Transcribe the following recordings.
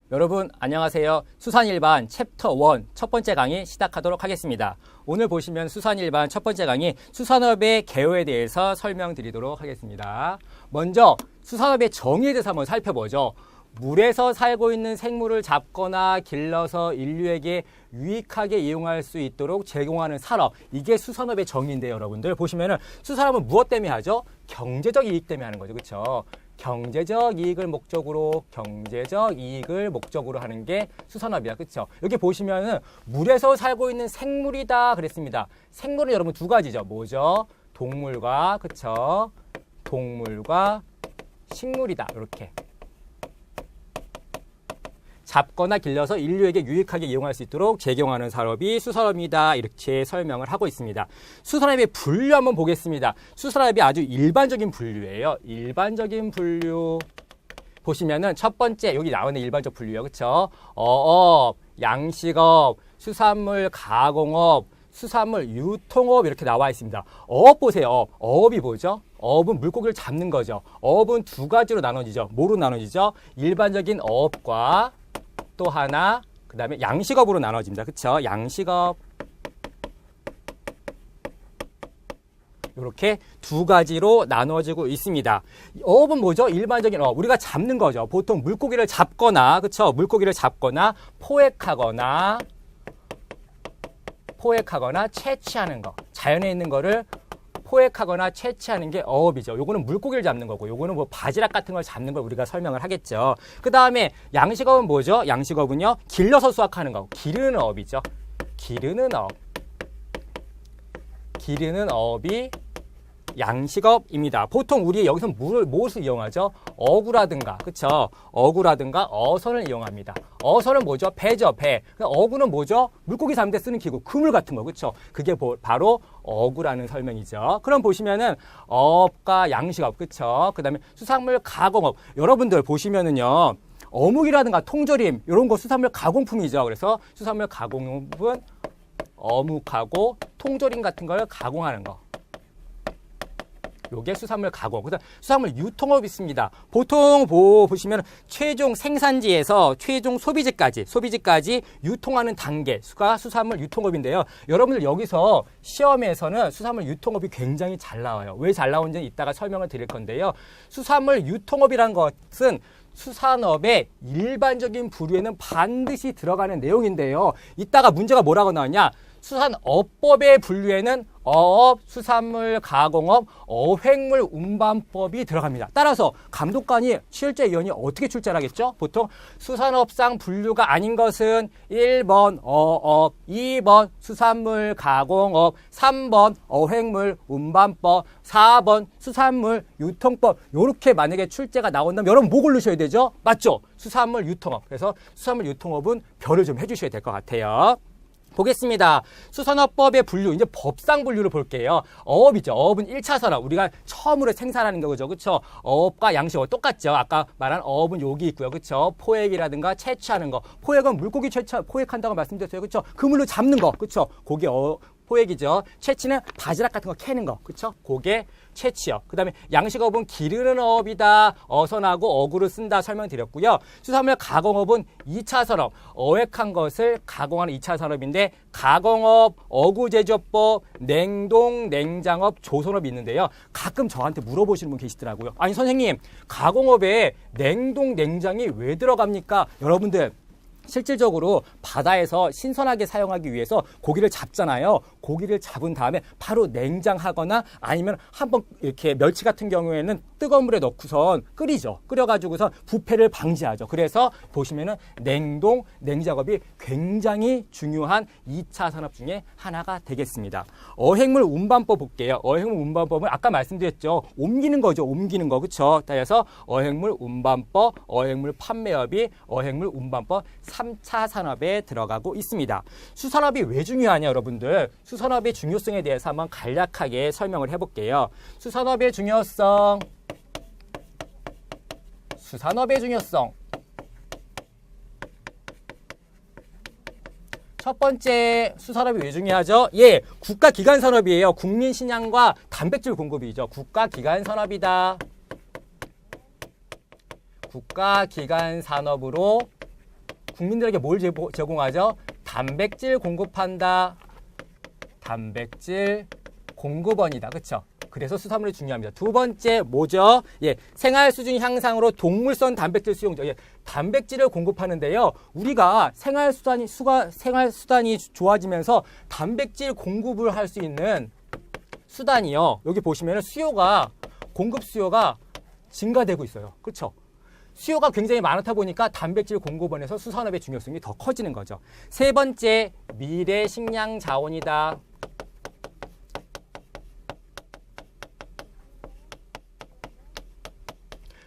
여러분 안녕하세요. 수산일반 챕터 1 첫 번째 강의 시작하도록 하겠습니다. 오늘 보시면 수산일반 첫 번째 강의 수산업의 개요에 대해서 설명드리도록 하겠습니다. 먼저 수산업의 정의에 대해서 한번 살펴보죠. 물에서 살고 있는 생물을 잡거나 길러서 인류에게 유익하게 이용할 수 있도록 제공하는 산업, 이게 수산업의 정의인데요. 여러분들 보시면은 수산업은 무엇 때문에 하죠? 경제적 이익 때문에 하는 거죠. 그렇죠? 경제적 이익을 목적으로 하는 게 수산업이야. 그렇죠? 여기 보시면은 물에서 살고 있는 생물이다 그랬습니다. 생물은 여러분 두 가지죠. 뭐죠? 동물과, 그렇죠? 동물과 식물이다. 이렇게 잡거나 길러서 인류에게 유익하게 이용할 수 있도록 제공하는 산업이 수산업이다. 이렇게 설명을 하고 있습니다. 수산업의 분류 한번 보겠습니다. 수산업이 아주 일반적인 분류예요. 일반적인 분류 보시면은 첫 번째 여기 나오는 일반적 분류요. 그렇죠? 어업, 양식업, 수산물 가공업, 수산물 유통업 이렇게 나와 있습니다. 어업 보세요. 어업이 뭐죠? 어업은 물고기를 잡는 거죠. 어업은 두 가지로 나눠지죠. 뭐로 나눠지죠? 일반적인 어업과 또 하나 그 다음에 양식업으로 나눠집니다. 그렇죠? 양식업 이렇게 두 가지로 나눠지고 있습니다. 어업은 뭐죠? 일반적인 어업, 우리가 잡는 거죠. 보통 물고기를 잡거나, 그렇죠? 물고기를 잡거나 포획하거나 채취하는 거, 자연에 있는 거를 포획하거나 채취하는 게 어업이죠. 요거는 물고기를 잡는 거고, 요거는 뭐 바지락 같은 걸 잡는 걸 우리가 설명을 하겠죠. 그 다음에 양식업은 뭐죠? 양식업은요, 길러서 수확하는 거, 기르는 어업이죠. 기르는 어업이 양식업입니다. 보통 우리 여기서 무엇을 이용하죠? 어구라든가, 그쵸? 어구라든가 어선을 이용합니다. 어선은 뭐죠? 배죠, 배. 어구는 뭐죠? 물고기 잡는 데 쓰는 기구, 그물 같은 거, 그쵸? 그게 바로 어구라는 설명이죠. 그럼 보시면은 어업과 양식업, 그쵸? 그 다음에 수산물 가공업. 여러분들 보시면은요, 어묵이라든가 통조림, 이런 거 수산물 가공품이죠. 그래서 수산물 가공업은 어묵하고 통조림 같은 걸 가공하는 거. 요게 수산물 가공. 그다음 수산물 유통업이 있습니다. 보통 보시면 최종 생산지에서 최종 소비지까지 유통하는 단계가 수산물 유통업인데요. 여러분들 여기서 시험에서는 수산물 유통업이 굉장히 잘 나와요. 왜 잘 나오는지는 이따가 설명을 드릴 건데요. 수산물 유통업이란 것은 수산업의 일반적인 부류에는 반드시 들어가는 내용인데요. 이따가 문제가 뭐라고 나왔냐? 수산업법의 분류에는 어업, 수산물 가공업, 어획물 운반법이 들어갑니다. 따라서 감독관이 실제위원이 어떻게 출제를 하겠죠? 보통 수산업상 분류가 아닌 것은 1번 어업, 2번 수산물 가공업, 3번 어획물 운반법, 4번 수산물 유통법. 이렇게 만약에 출제가 나온다면 여러분 뭐 고르셔야 되죠? 맞죠? 수산물 유통업. 그래서 수산물 유통업은 별을 좀 해주셔야 될 것 같아요. 보겠습니다. 수산업법의 분류, 이제 법상 분류를 볼게요. 어업이죠. 어업은 1차 산업, 우리가 처음으로 생산하는 거죠. 그렇죠? 어업과 양식업 똑같죠. 아까 말한 어업은 여기 있고요. 그렇죠? 포획이라든가 채취하는 거. 포획은 물고기 포획한다고 말씀드렸어요. 그렇죠? 그물로 잡는 거. 그렇죠? 그게 포획이죠. 채취는 바지락 같은 거 캐는 거. 그렇죠? 그게 채취업. 그 다음에 양식업은 기르는 어업이다. 어선하고 어구를 쓴다 설명드렸고요. 수산물 가공업은 2차 산업. 어획한 것을 가공하는 2차 산업인데 가공업, 어구 제조법, 냉동, 냉장업, 조선업이 있는데요. 가끔 저한테 물어보시는 분 계시더라고요. 아니 선생님, 가공업에 냉동, 냉장이 왜 들어갑니까? 여러분들 실질적으로 바다에서 신선하게 사용하기 위해서 고기를 잡잖아요. 고기를 잡은 다음에 바로 냉장하거나 아니면 한번 이렇게 멸치 같은 경우에는 뜨거운 물에 넣고선 끓이죠. 끓여가지고선 부패를 방지하죠. 그래서 보시면은 냉동, 냉작업이 굉장히 중요한 2차 산업 중에 하나가 되겠습니다. 어획물 운반법 볼게요. 어획물 운반법은 아까 말씀드렸죠. 옮기는 거죠. 옮기는 거. 그렇죠? 그래서 어획물 운반법, 어획물 판매업이 어획물 운반법 3차 산업에 들어가고 있습니다. 수산업이 왜 중요하냐 여러분들. 수산업의 중요성에 대해서 한번 간략하게 설명을 해볼게요. 수산업의 중요성. 첫 번째 수산업이 왜 중요하죠? 예, 국가기관 산업이에요. 국민 식량과 단백질 공급이죠. 국가기관 산업이다. 국가기관 산업으로 국민들에게 뭘 제공하죠? 단백질 공급한다. 단백질 공급원이다. 그렇죠? 그래서 수산물이 중요합니다. 두 번째 뭐죠? 예, 생활 수준 향상으로 동물성 단백질 수용죠. 예, 단백질을 공급하는데요. 우리가 생활 수단이 좋아지면서 단백질 공급을 할 수 있는 수단이요. 여기 보시면 공급 수요가 증가되고 있어요. 그렇죠? 수요가 굉장히 많다 보니까 단백질 공급원에서 수산업의 중요성이 더 커지는 거죠. 세 번째, 미래 식량 자원이다.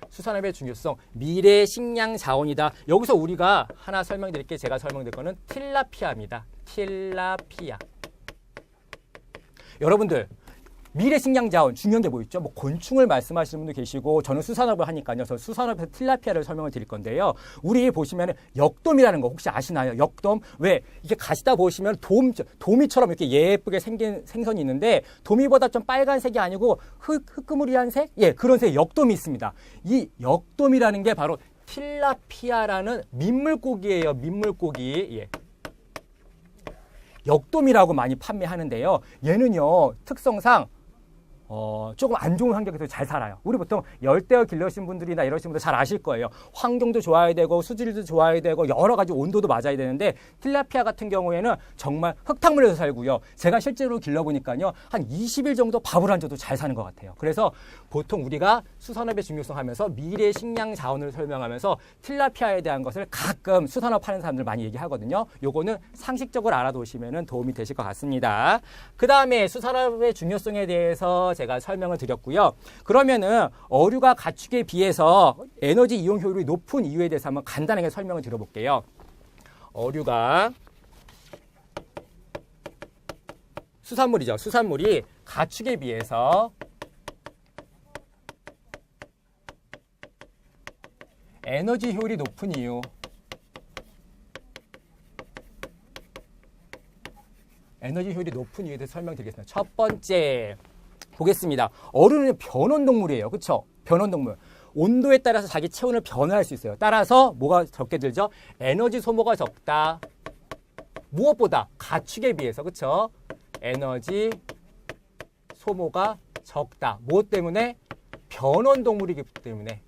수산업의 중요성, 미래 식량 자원이다. 여기서 우리가 하나 설명드릴게요. 제가 설명드릴 거는 틸라피아입니다. 틸라피아. 여러분들, 미래 식량 자원 중요한 게 뭐 있죠? 뭐 곤충을 말씀하시는 분도 계시고 저는 수산업을 하니까요. 저 수산업에서 틸라피아를 설명을 드릴 건데요. 우리 보시면 역돔이라는 거 혹시 아시나요? 역돔. 왜? 이게 가시다 보시면 도미처럼 이렇게 예쁘게 생긴 생선이 있는데 도미보다 좀 빨간색이 아니고 흑그무리한 색? 예, 그런 색의 역돔이 있습니다. 이 역돔이라는 게 바로 틸라피아라는 민물고기예요. 민물고기. 예. 역돔이라고 많이 판매하는데요. 얘는요, 특성상 조금 안 좋은 환경에서 잘 살아요. 우리 보통 열대어 길러신 분들이나 이러신 분들 잘 아실 거예요. 환경도 좋아야 되고 수질도 좋아야 되고 여러 가지 온도도 맞아야 되는데 틸라피아 같은 경우에는 정말 흙탕물에서 살고요. 제가 실제로 길러보니까요. 한 20일 정도 밥을 안 줘도 잘 사는 것 같아요. 그래서 보통 우리가 수산업의 중요성 하면서 미래 식량 자원을 설명하면서 틸라피아에 대한 것을 가끔 수산업 하는 사람들 많이 얘기하거든요. 요거는 상식적으로 알아두시면 도움이 되실 것 같습니다. 그 다음에 수산업의 중요성에 대해서 제가 설명을 드렸고요. 그러면은 어류가 가축에 비해서 에너지 이용 효율이 높은 이유에 대해서 한번 간단하게 설명을 드려볼게요. 어류가 수산물이죠. 수산물이 가축에 비해서 에너지 효율이 높은 이유. 에너지 효율이 높은 이유에 대해서 설명드리겠습니다. 첫 번째 보겠습니다. 어류는 변온동물이에요. 그렇죠? 변온동물. 온도에 따라서 자기 체온을 변화할 수 있어요. 따라서 뭐가 적게 들죠? 에너지 소모가 적다. 무엇보다 가축에 비해서 그렇죠? 에너지 소모가 적다. 무엇 때문에? 변온동물이기 때문에.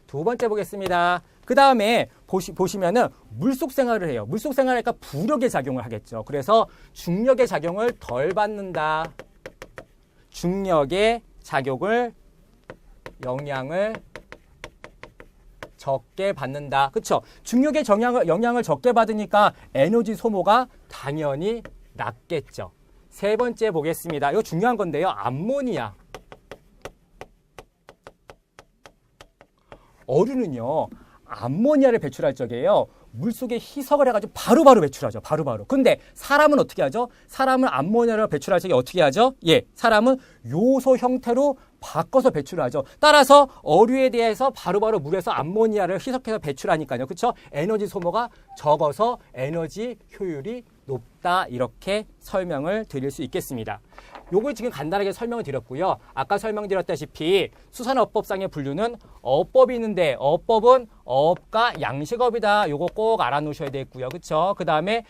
두 번째 보겠습니다. 그 다음에 보시면은 물속 생활을 해요. 물속 생활하니까 부력의 작용을 하겠죠. 그래서 중력의 작용을 덜 받는다. 중력의 영향을 적게 받는다. 그렇죠? 중력의 영향을 적게 받으니까 에너지 소모가 당연히 낮겠죠. 세 번째 보겠습니다. 이거 중요한 건데요. 암모니아. 어류는요. 암모니아를 배출할 적에요. 물속에 희석을 해가지고 바로바로 배출하죠. 바로바로. 근데 사람은 어떻게 하죠? 사람은 암모니아를 배출할 적에 어떻게 하죠? 예, 사람은 요소 형태로 바꿔서 배출하죠. 따라서 어류에 대해서 바로바로 물에서 암모니아를 희석해서 배출하니까요. 그렇죠? 에너지 소모가 적어서 에너지 효율이 높다. 이렇게 설명을 드릴 수 있겠습니다. 요걸 지금 간단하게 설명을 드렸고요. 아까 설명드렸다시피 수산업법상의 분류는 어법이 있는데 어법은 어업과 양식업이다. 요거 꼭 알아놓으셔야 되겠고요. 그렇죠? 그 다음에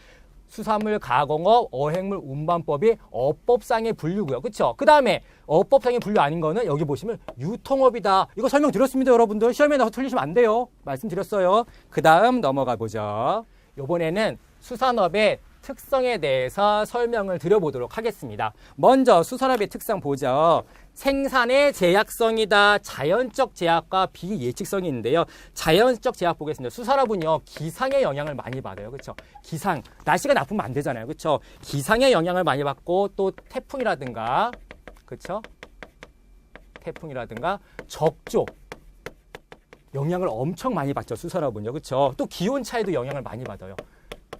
수산물 가공업, 어획물 운반법이 어법상의 분류고요. 그렇죠? 그 다음에 어법상의 분류 아닌 거는 여기 보시면 유통업이다. 이거 설명드렸습니다. 여러분들. 시험에 나와서 틀리시면 안 돼요. 말씀드렸어요. 그 다음 넘어가 보죠. 이번에는 수산업의 특성에 대해서 설명을 드려보도록 하겠습니다. 먼저 수산업의 특성 보죠. 생산의 제약성이다. 자연적 제약과 비예측성이 있는데요. 자연적 제약 보겠습니다. 수산업은요, 기상의 영향을 많이 받아요. 그렇죠? 기상, 날씨가 나쁘면 안 되잖아요. 그렇죠? 기상의 영향을 많이 받고 또 태풍이라든가, 그렇죠? 태풍이라든가 적조 영향을 엄청 많이 받죠. 수산업은요. 그렇죠? 또 기온 차에도 영향을 많이 받아요.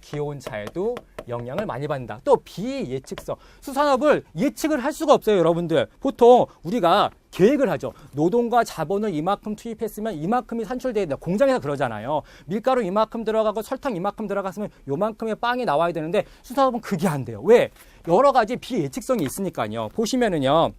기온 차에도 영향을 많이 받는다. 또 비예측성. 수산업을 예측을 할 수가 없어요, 여러분들. 보통 우리가 계획을 하죠. 노동과 자본을 이만큼 투입했으면 이만큼이 산출돼야 된다. 공장에서 그러잖아요. 밀가루 이만큼 들어가고 설탕 이만큼 들어갔으면 요만큼의 빵이 나와야 되는데 수산업은 그게 안 돼요. 왜? 여러 가지 비예측성이 있으니까요. 보시면은요.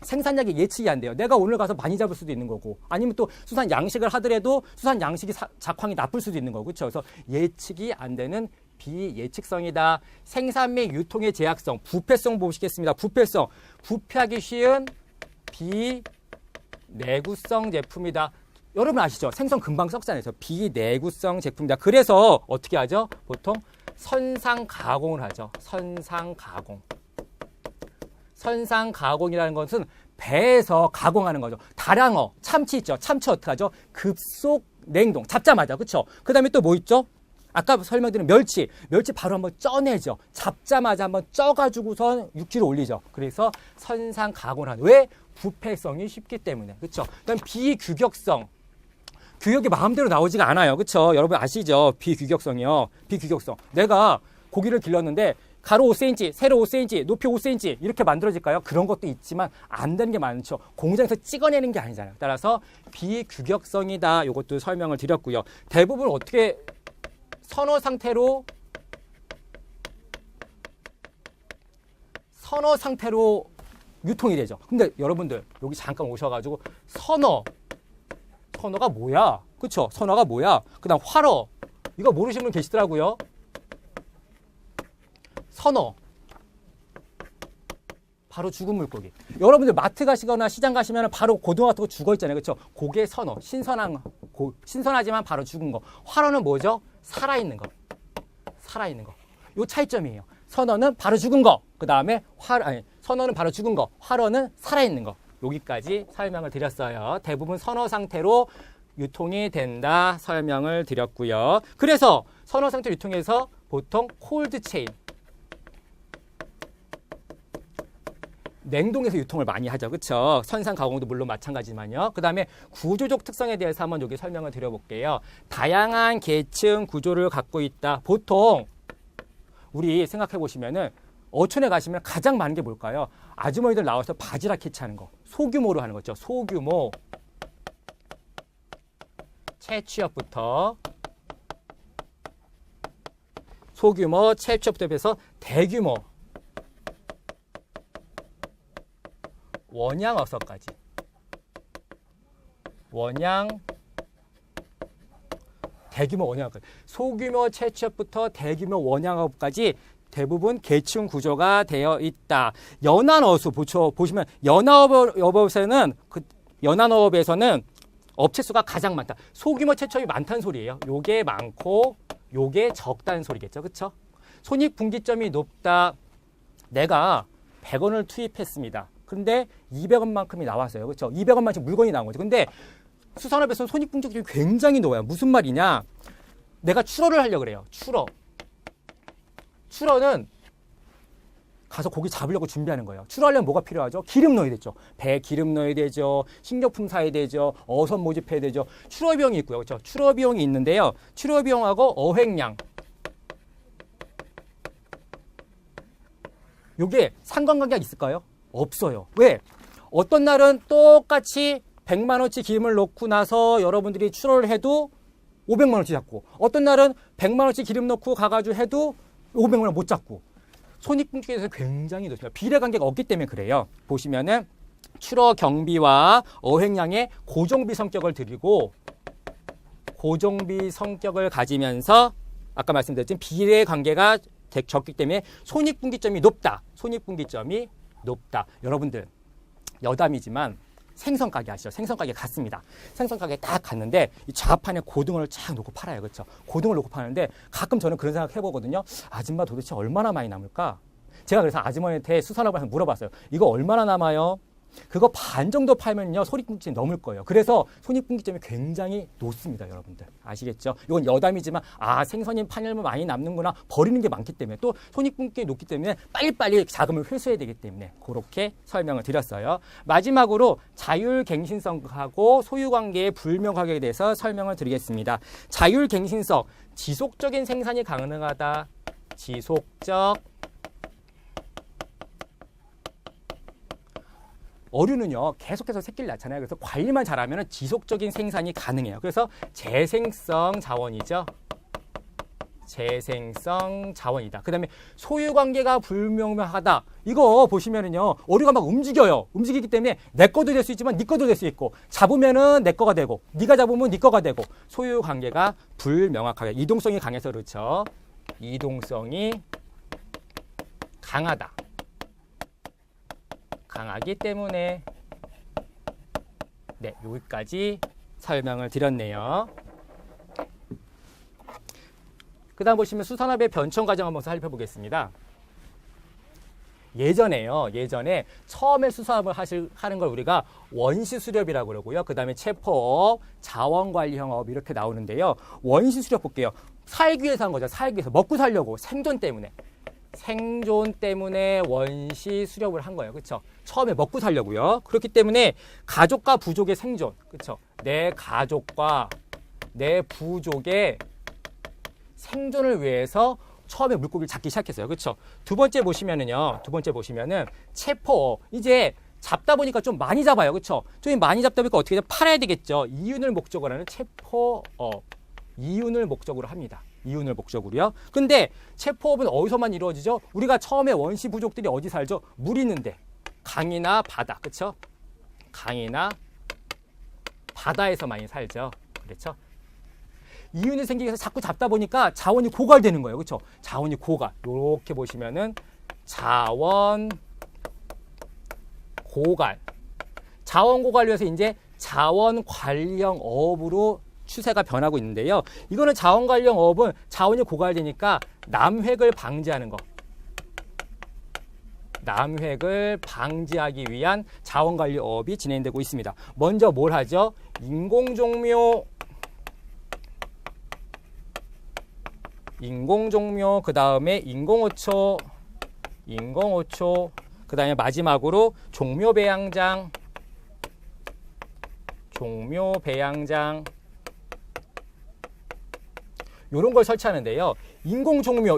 생산량이 예측이 안 돼요. 내가 오늘 가서 많이 잡을 수도 있는 거고, 아니면 또 수산 양식을 하더라도 수산 양식이 작황이 나쁠 수도 있는 거고, 그렇죠? 그래서 예측이 안 되는 비예측성이다. 생산 및 유통의 제약성, 부패성 보시겠습니다. 부패성, 부패하기 쉬운 비내구성 제품이다. 여러분 아시죠? 생선 금방 썩잖아요. 비내구성 제품이다. 그래서 어떻게 하죠? 보통 선상 가공을 하죠. 선상 가공. 선상 가공이라는 것은 배에서 가공하는 거죠. 다량어, 참치 있죠. 참치 어떻게 하죠? 급속 냉동. 잡자마자, 그렇죠? 그다음에 또 뭐 있죠? 아까 설명드린 멸치. 멸치 바로 한번 쪄내죠. 잡자마자 한번 쪄가지고선 육지로 올리죠. 그래서 선상 가공을 하는. 왜? 부패성이 쉽기 때문에. 그렇죠? 그다음 비규격성. 규격이 마음대로 나오지가 않아요. 그렇죠? 여러분 아시죠? 비규격성이요. 비규격성. 내가 고기를 길렀는데 가로 5cm, 세로 5cm, 높이 5cm 이렇게 만들어질까요? 그런 것도 있지만 안 되는 게 많죠. 공장에서 찍어내는 게 아니잖아요. 따라서 비규격성이다. 이것도 설명을 드렸고요. 대부분 어떻게 선어 상태로 유통이 되죠. 근데 여러분들 여기 잠깐 오셔가지고 선어가 뭐야? 그쵸? 선어가 뭐야? 그 다음 활어. 이거 모르시는 분 계시더라고요. 선어. 바로 죽은 물고기. 여러분들 마트 가시거나 시장 가시면 바로 고등어 같은 거 죽어 있잖아요. 그쵸? 그게 선어. 신선하지만 바로 죽은 거. 활어는 뭐죠? 살아있는 거. 살아있는 거. 요 차이점이에요. 선어는 바로 죽은 거. 그 다음에 선어는 바로 죽은 거. 활어는 살아있는 거. 여기까지 설명을 드렸어요. 대부분 선어 상태로 유통이 된다 설명을 드렸고요. 그래서 선어 상태 유통에서 보통 콜드 체인, 냉동에서 유통을 많이 하죠. 그렇죠? 선상 가공도 물론 마찬가지지만요. 그 다음에 구조적 특성에 대해서 한번 여기 설명을 드려볼게요. 다양한 계층 구조를 갖고 있다. 보통 우리 생각해 보시면은 어촌에 가시면 가장 많은 게 뭘까요? 아주머니들 나와서 바지락 캐치하는 거. 소규모로 하는 거죠. 소규모. 채취업부터 소규모 채취업부터 해서 대규모 원양어선까지. 대규모 원양어까지. 소규모 채취업부터 대규모 원양업까지 대부분 계층 구조가 되어 있다. 연안어수 보시면 연안어업에서는 업체 수가 가장 많다. 소규모 채취업이 많다는 소리예요. 요게 많고 요게 적다는 소리겠죠. 그렇죠? 손익분기점이 높다. 내가 100원을 투입했습니다. 근데 200원만큼이 나왔어요. 그렇죠? 200원만큼 물건이 나온 거죠. 근데 수산업에서는 손익분기점이 굉장히 높아요. 무슨 말이냐? 내가 출어를 하려고 그래요. 출어는 가서 고기 잡으려고 준비하는 거예요. 출어하려면 뭐가 필요하죠? 기름 넣어야 되죠. 배 기름 넣어야 되죠. 식료품 사야 되죠. 어선 모집해야 되죠. 출어 비용이 있고요. 그렇죠? 출어 비용이 있는데요. 출어 비용하고 어획량. 요게 상관관계가 있을까요? 없어요. 왜? 어떤 날은 똑같이 100만 원치 기름을 넣고 나서 여러분들이 출어를 해도 500만 원치 잡고, 어떤 날은 100만 원치 기름 넣고 가가지고 해도 500만 원 못 잡고. 손익분기에서 굉장히 높습니다. 비례관계가 없기 때문에 그래요. 보시면은 출어 경비와 어획량의 고정비 성격을 가지면서 아까 말씀드렸지만 비례관계가 적기 때문에 손익분기점이 높다. 여러분들 여담이지만 생선가게 아시죠? 생선가게 갔습니다. 생선가게 딱 갔는데 이 좌판에 고등어를 쫙 놓고 팔아요. 그렇죠? 고등어를 놓고 파는데 가끔 저는 그런 생각 해보거든요. 아줌마 도대체 얼마나 많이 남을까? 제가 그래서 아주머니한테 수산업을 물어봤어요. 이거 얼마나 남아요? 그거 반 정도 팔면요 손익분기점이 넘을 거예요. 그래서 손익분기점이 굉장히 높습니다. 여러분들 아시겠죠? 이건 여담이지만 생선이 팔면 많이 남는구나. 버리는 게 많기 때문에 또 손익분기점이 높기 때문에 빨리빨리 자금을 회수해야 되기 때문에 그렇게 설명을 드렸어요. 마지막으로 자율갱신성하고 소유관계의 불명확에 대해서 설명을 드리겠습니다. 자율갱신성, 지속적인 생산이 가능하다. 어류는요 계속해서 새끼를 낳잖아요. 그래서 관리만 잘하면 지속적인 생산이 가능해요. 그래서 재생성 자원이죠. 재생성 자원이다. 그 다음에 소유관계가 불명확하다. 이거 보시면은요, 어류가 막 움직여요. 움직이기 때문에 내 거도 될 수 있지만 네 거도 될 수 있고, 잡으면은 내 거가 되고, 네가 잡으면 네 거가 되고, 소유관계가 불명확하게. 이동성이 강해서 그렇죠. 이동성이 강하다. 강하기 때문에 네, 여기까지 설명을 드렸네요. 그 다음 보시면 수산업의 변천 과정 한번 살펴보겠습니다. 예전에 처음에 수산업을 하는 걸 우리가 원시수렵이라고 그러고요. 그 다음에 체포업, 자원관리형업 이렇게 나오는데요. 원시수렵 볼게요. 살기 위해서 한 거죠. 살기 위해서. 먹고 살려고. 생존 때문에 원시수렵을 한 거예요. 그렇죠? 처음에 먹고 살려고요. 그렇기 때문에 가족과 부족의 생존. 그렇죠? 내 가족과 내 부족의 생존을 위해서 처음에 물고기를 잡기 시작했어요. 그렇죠? 두 번째 보시면은 체포업. 이제 잡다 보니까 좀 많이 잡아요. 그렇죠? 좀 많이 잡다 보니까 어떻게 되냐? 팔아야 되겠죠. 이윤을 목적으로 하는 체포업. 이윤을 목적으로 합니다. 이윤을 목적으로요. 근데 체포업은 어디서만 이루어지죠? 우리가 처음에 원시 부족들이 어디 살죠? 물 있는데. 강이나 바다. 그렇죠? 강이나 바다에서 많이 살죠. 그렇죠? 이윤이 생기기 위해서 자꾸 잡다 보니까 자원이 고갈되는 거예요. 그렇죠? 자원이 고갈. 이렇게 보시면은 자원 고갈. 자원 고갈을 위해서 이제 자원 관리형 어업으로 추세가 변하고 있는데요. 이거는 자원 관리형 어업은 자원이 고갈되니까 남획을 방지하는 거. 남획을 방지하기 위한 자원 관리 어업이 진행되고 있습니다. 먼저 뭘 하죠? 인공종묘, 그 다음에 인공호초, 그 다음에 마지막으로 종묘배양장, 요런 걸 설치하는데요. 인공종묘.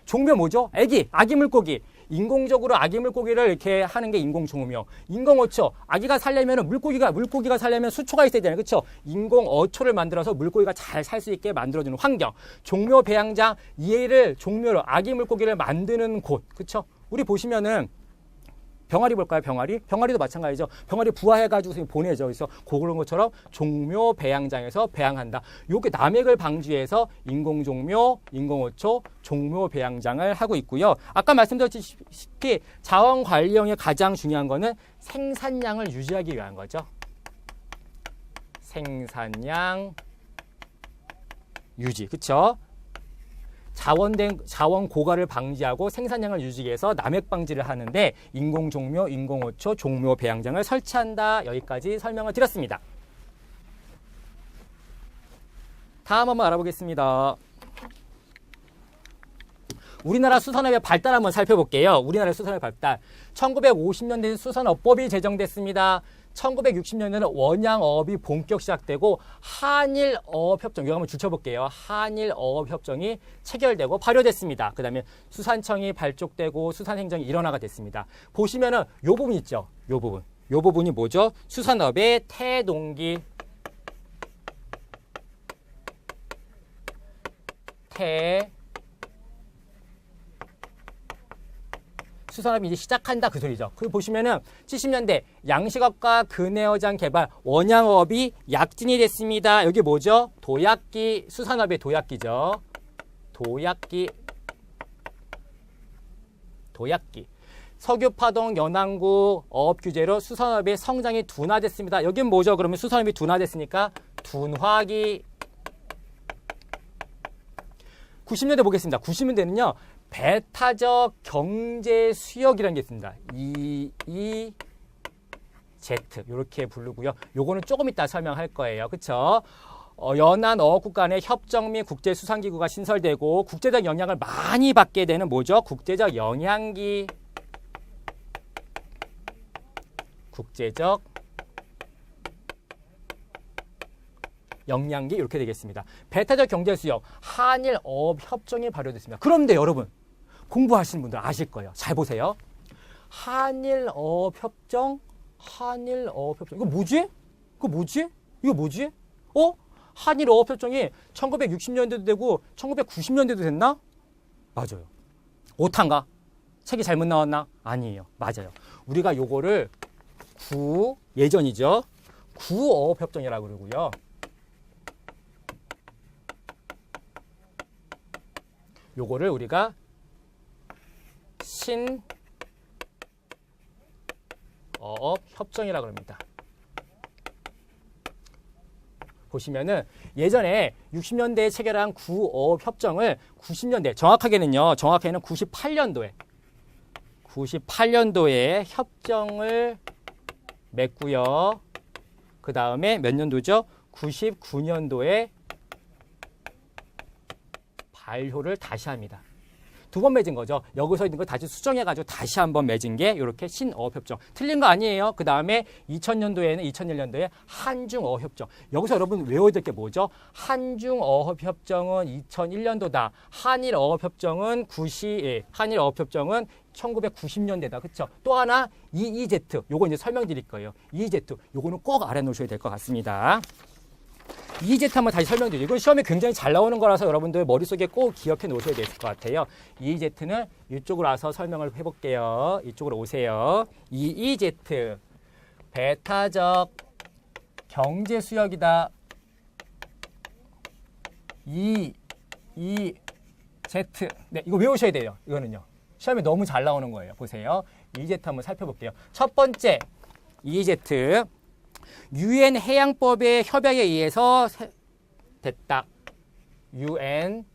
종묘 뭐죠? 아기 물고기. 인공적으로 아기 물고기를 이렇게 하는 게 인공종묘. 인공어초. 아기가 살려면 물고기가 살려면 수초가 있어야 되잖아요. 그렇죠? 인공어초를 만들어서 물고기가 잘 살 수 있게 만들어주는 환경. 종묘 배양장. 얘를 종묘로 아기 물고기를 만드는 곳. 그렇죠? 우리 보시면은 병아리 볼까요? 병아리도 마찬가지죠. 병아리 부화해가지고 보내죠. 그래서 그런 것처럼 종묘 배양장에서 배양한다. 요게 남획을 방지해서 인공종묘, 인공어초, 종묘 배양장을 하고 있고요. 아까 말씀드렸듯이 자원관리형의 가장 중요한 거는 생산량을 유지하기 위한 거죠. 생산량 유지, 그렇죠? 자원 고갈을 방지하고 생산량을 유지하기 위해서 남획 방지를 하는데 인공종묘, 인공어초, 종묘 배양장을 설치한다. 여기까지 설명을 드렸습니다. 다음 한번 알아보겠습니다. 우리나라 수산업의 발달 한번 살펴볼게요. 우리나라 수산업의 발달. 1950년대에 수산업법이 제정됐습니다. 1960년에는 원양어업이 본격 시작되고 한일어업협정, 이거 한번 줄쳐볼게요. 한일어업협정이 체결되고 발효됐습니다. 그 다음에 수산청이 발족되고 수산행정이 일원화가 됐습니다. 보시면은 요 부분 있죠. 요 부분이 뭐죠? 수산업의 태동기. 수산업이 이제 시작한다 그 소리죠. 그 보시면은 70년대 양식업과 근해어장 개발 원양어업이 약진이 됐습니다. 여기 뭐죠? 도약기, 수산업의 도약기죠. 도약기. 석유파동 연안구 어업 규제로 수산업의 성장이 둔화됐습니다. 여긴 뭐죠? 그러면 수산업이 둔화됐으니까 둔화기. 90년대 보겠습니다. 90년대는요. 배타적 경제 수역이라는 게 있습니다. EEZ 이렇게 부르고요. 요거는 조금 이따 설명할 거예요. 그렇죠? 연안 어업국 간의 협정 및 국제수산기구가 신설되고 국제적 영향을 많이 받게 되는 뭐죠? 국제적 영향기. 국제적 영향기 이렇게 되겠습니다. 배타적 경제 수역, 한일 어업 협정이 발효됐습니다. 그런데 여러분 공부하시는 분들 아실 거예요. 잘 보세요. 한일 어업 협정. 이거 뭐지? 한일 어업협정이 1960년대도 되고 1990년대도 됐나? 맞아요. 오타인가? 책이 잘못 나왔나? 아니에요. 맞아요. 우리가 요거를 예전이죠. 구어업협정이라고 그러고요. 요거를 우리가 신어업협정이라고 합니다. 보시면은 예전에 60년대에 체결한 구어업협정을 90년대, 정확하게는 98년도에 협정을 맺고요. 그 다음에 몇 년도죠? 99년도에 발효를 다시 합니다. 두 번 맺은 거죠. 여기서 있는 거 다시 수정해가지고 다시 한번 맺은 게 이렇게 신어업협정. 틀린 거 아니에요. 그 다음에 2001년도에 한중어업협정. 여기서 여러분 외워야 될 게 뭐죠? 한중어업협정은 2001년도다. 한일어업협정은 1990년대다. 그렇죠? 또 하나 EEZ. 요거 이제 설명드릴 거예요. EEZ. 요거는 꼭 알아놓으셔야 될 것 같습니다. EEZ 한번 다시 설명드리고, 이건 시험에 굉장히 잘 나오는 거라서 여러분들 머릿속에 꼭 기억해 놓으셔야 될 것 같아요. EEZ는 이쪽으로 와서 설명을 해볼게요. 이쪽으로 오세요. EEZ, 배타적 경제수역이다. EEZ. 네, 이거 외우셔야 돼요. 이거는요. 시험에 너무 잘 나오는 거예요. 보세요. EEZ 한번 살펴볼게요. 첫 번째, EEZ. UN 해양법의 협약에 의해서 됐다. UN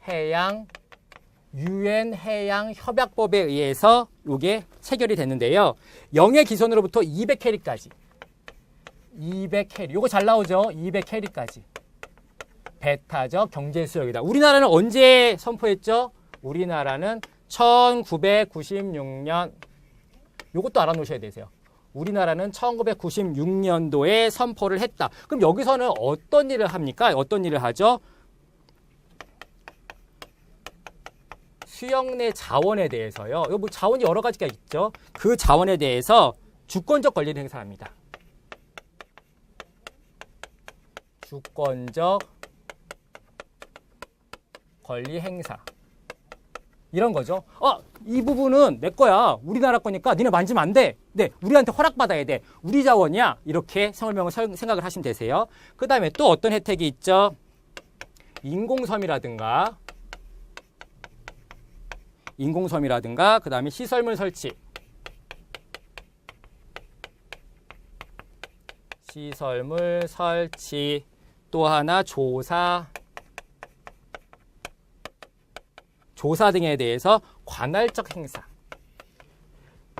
해양 협약법에 의해서 이게 체결이 됐는데요. 0의 기선으로부터 200캐리까지. 200캐리. 요거 잘 나오죠? 200캐리까지. 배타적 경제수역이다. 우리나라는 언제 선포했죠? 우리나라는 1996년. 요것도 알아놓으셔야 되세요. 우리나라는 1996년도에 선포를 했다. 그럼 여기서는 어떤 일을 합니까? 어떤 일을 하죠? 수역 내 자원에 대해서요. 뭐 자원이 여러 가지가 있죠. 그 자원에 대해서 주권적 권리를 행사합니다. 주권적 권리 행사. 이런 거죠. 이 부분은 내 거야. 우리나라 거니까 니네 만지면 안 돼. 네, 우리한테 허락받아야 돼. 우리 자원이야. 이렇게 설명을 생각을 하시면 되세요. 그 다음에 또 어떤 혜택이 있죠? 인공섬이라든가 그 다음에 시설물 설치. 또 하나 조사 등에 대해서 관할적 행사.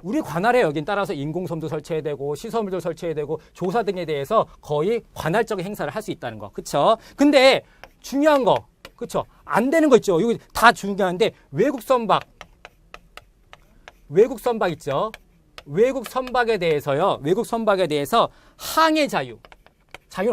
우리 관할에 여긴 따라서 인공섬도 설치해야 되고 시설물도 설치해야 되고 조사 등에 대해서 거의 관할적 행사를 할 수 있다는 거. 그쵸? 근데 중요한 거. 그쵸? 안 되는 거 있죠? 이거 다 중요한데 외국 선박 있죠? 외국 선박에 대해서 항해 자유는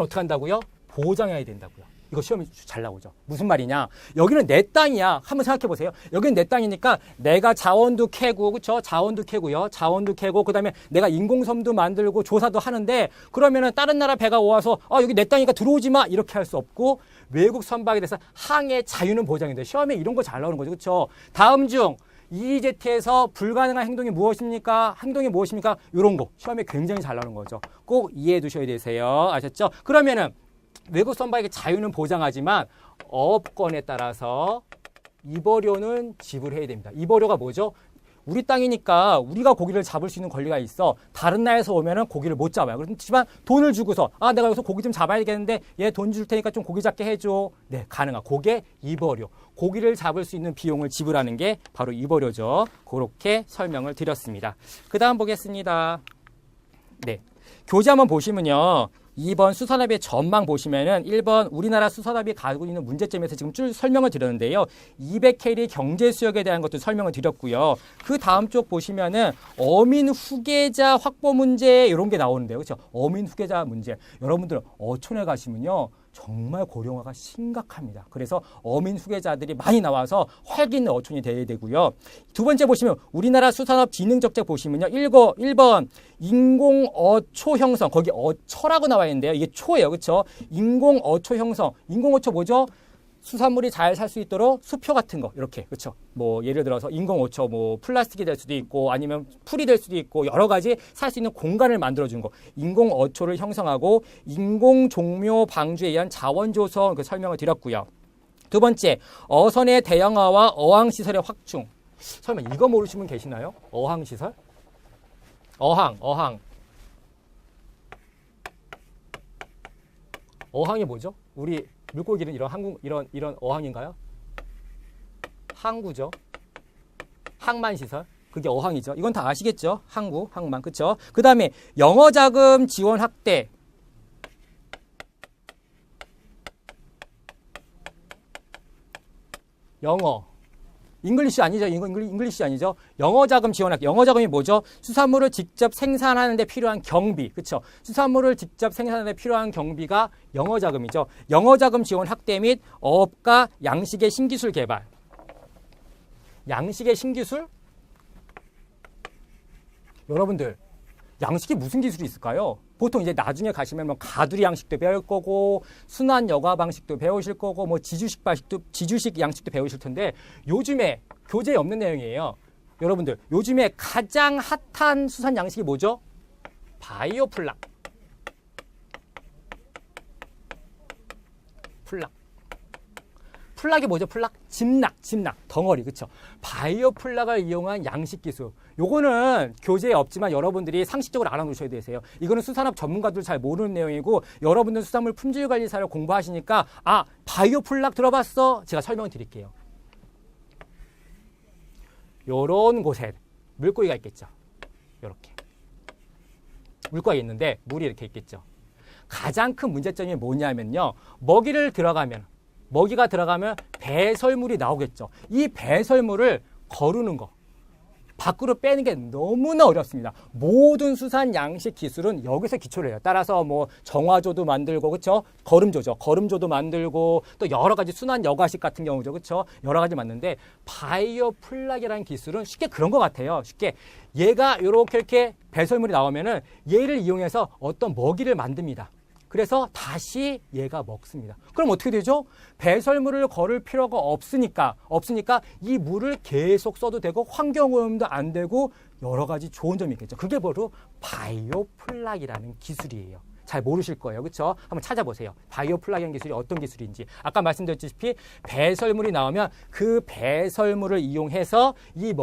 어떻게 한다고요? 보장해야 된다고요. 이거 시험에 잘 나오죠. 무슨 말이냐? 여기는 내 땅이야. 한번 생각해 보세요. 여기는 내 땅이니까 내가 자원도 캐고, 그렇죠? 자원도 캐고, 그다음에 내가 인공섬도 만들고 조사도 하는데 그러면은 다른 나라 배가 와서 여기 내 땅이니까 들어오지 마 이렇게 할 수 없고 외국 선박에 대해서 항해 자유는 보장이 돼. 시험에 이런 거 잘 나오는 거죠, 그렇죠? 다음 중 EEZ에서 불가능한 행동이 무엇입니까? 이런 거 시험에 굉장히 잘 나오는 거죠. 꼭 이해해 두셔야 되세요. 아셨죠? 그러면은 외국 선박의 자유는 보장하지만 어업권에 따라서 입어료는 지불해야 됩니다. 입어료가 뭐죠? 우리 땅이니까 우리가 고기를 잡을 수 있는 권리가 있어. 다른 나라에서 오면은 고기를 못 잡아요. 그렇지만 돈을 주고서 내가 여기서 고기 좀 잡아야겠는데 얘 돈 줄 테니까 좀 고기 잡게 해줘. 네, 가능한. 그게 입어료. 고기를 잡을 수 있는 비용을 지불하는 게 바로 입어료죠. 그렇게 설명을 드렸습니다. 그 다음 보겠습니다. 네, 교재 한번 보시면요. 2번 수산업의 전망 보시면은 1번 우리나라 수산업이 가지고 있는 문제점에서 지금 쭉 설명을 드렸는데요. 200캐리 경제 수역에 대한 것도 설명을 드렸고요. 그 다음 쪽 보시면은 어민 후계자 확보 문제 이런 게 나오는데요. 그렇죠? 어민 후계자 문제. 여러분들 어촌에 가시면요. 정말 고령화가 심각합니다. 그래서 어민 후계자들이 많이 나와서 활기 있는 어촌이 돼야 되고요. 두 번째 보시면 우리나라 수산업 진흥 적색 보시면요. 1번 인공 어초 형성. 거기 어초라고 나와 있는데요. 이게 초예요. 그렇죠? 인공 어초 형성. 인공 어초 뭐죠? 수산물이 잘 살 수 있도록 수표 같은 거 이렇게 그렇죠. 뭐 예를 들어서 인공 어초 뭐 플라스틱이 될 수도 있고 아니면 풀이 될 수도 있고 여러 가지 살 수 있는 공간을 만들어 준 거. 인공 어초를 형성하고 인공 종묘 방주에 의한 자원 조성 그 설명을 드렸고요. 두 번째, 어선의 대형화와 어항 시설의 확충. 설마 이거 모르시는 분 계시나요? 어항 시설? 어항. 어항이 뭐죠? 우리 물고기는 이런 어항인가요? 항구죠. 항만 시설. 그게 어항이죠. 이건 다 아시겠죠? 항구, 항만. 그렇죠? 그다음에 영어 자금 지원 확대. 영어. 잉글리시 아니죠? 잉글리시 아니죠? 영어 자금 지원 확대. 영어 자금이 뭐죠? 수산물을 직접 생산하는 데 필요한 경비. 그렇죠? 수산물을 직접 생산하는 데 필요한 경비가 영어 자금이죠. 영어 자금 지원 확대 및 어업과 양식의 신기술 개발. 양식의 신기술? 여러분들, 양식이 무슨 기술이 있을까요? 보통 이제 나중에 가시면 뭐 가두리 양식도 배울 거고 순환 여과 방식도 배우실 거고 뭐 지주식 양식도 배우실 텐데 요즘에 교재에 없는 내용이에요. 여러분들, 요즘에 가장 핫한 수산 양식이 뭐죠? 바이오 플락. 플락이 뭐죠? 플락? 짐락, 덩어리, 그쵸? 바이오 플락을 이용한 양식 기술. 요거는 교재에 없지만 여러분들이 상식적으로 알아놓으셔야 되세요. 이거는 수산업 전문가들 잘 모르는 내용이고 여러분들 수산물 품질관리사를 공부하시니까 바이오 플락 들어봤어? 제가 설명을 드릴게요. 요런 곳에 물고기가 있겠죠. 요렇게. 물고기가 있는데 물이 이렇게 있겠죠. 가장 큰 문제점이 뭐냐면요. 먹이가 들어가면 배설물이 나오겠죠. 이 배설물을 거르는 거, 밖으로 빼는 게 너무나 어렵습니다. 모든 수산 양식 기술은 여기서 기초를 해요. 따라서 뭐 정화조도 만들고, 그렇죠? 거름조도 만들고 또 여러 가지 순환 여과식 같은 경우죠, 그렇죠? 여러 가지 만드는데 바이오 플락이라는 기술은 쉽게 그런 것 같아요. 쉽게 얘가 이렇게 배설물이 나오면은 얘를 이용해서 어떤 먹이를 만듭니다. 그래서 다시 얘가 먹습니다. 그럼 어떻게 되죠? 배설물을 거를 필요가 없으니까 이 물을 계속 써도 되고 환경오염도 안 되고 여러 가지 좋은 점이 있겠죠. 그게 바로 바이오 플락이라는 기술이에요. 잘 모르실 거예요. 그렇죠? 한번 찾아보세요. 바이오 플락이라는 기술이 어떤 기술인지. 아까 말씀드렸다시피 배설물이 나오면 그 배설물을 이용해서 이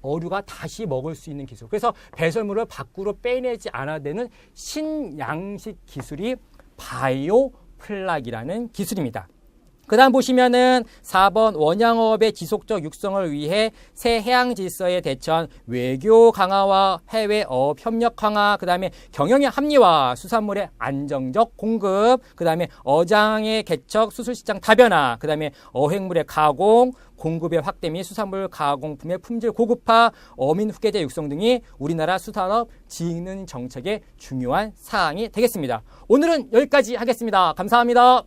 어류가 다시 먹을 수 있는 기술. 그래서 배설물을 밖으로 빼내지 않아야 되는 신양식 기술이 바이오 플락이라는 기술입니다. 그 다음 보시면은 4번 원양어업의 지속적 육성을 위해 새 해양 질서에 대처한 외교 강화와 해외 어업 협력 강화, 그 다음에 경영의 합리화, 수산물의 안정적 공급, 그 다음에 어장의 개척, 수술시장 다변화, 그 다음에 어획물의 가공, 공급의 확대 및 수산물 가공품의 품질 고급화, 어민 후계자 육성 등이 우리나라 수산업 진흥 정책의 중요한 사항이 되겠습니다. 오늘은 여기까지 하겠습니다. 감사합니다.